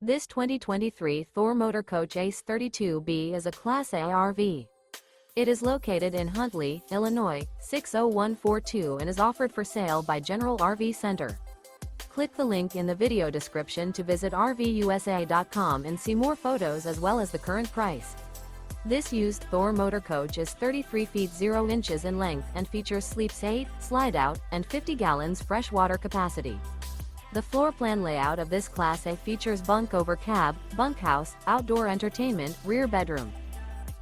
This 2023 Thor Motor Coach ACE 32B is a Class A RV. It is located in Huntley, Illinois, 60142 and is offered for sale by General RV Center. Click the link in the video description to visit RVUSA.com and see more photos as well as the current price. This used Thor Motor Coach is 33 feet 0 inches in length and features sleeps 8, Slideout, and 50 gallons fresh water capacity. The floor plan layout of this Class A features Bunk Over Cab, Bunkhouse, outdoor entertainment, rear bedroom.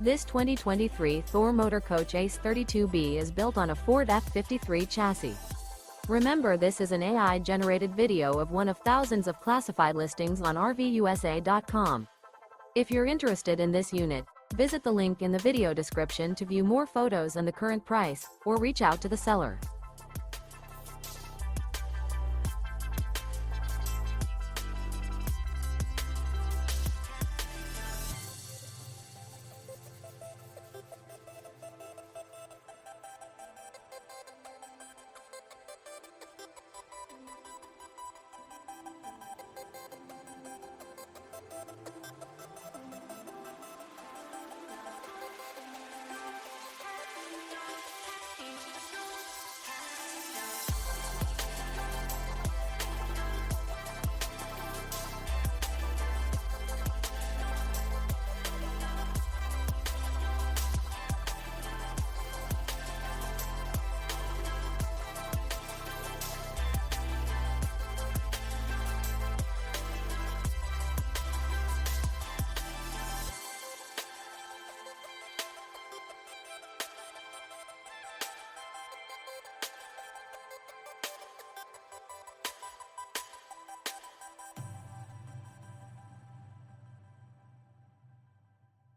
This 2023 Thor Motor Coach ACE 32B is built on a Ford F53 chassis. Remember, this is an AI-generated video of one of thousands of classified listings on RVUSA.com. If you're interested in this unit, visit the link in the video description to view more photos and the current price, or reach out to the seller.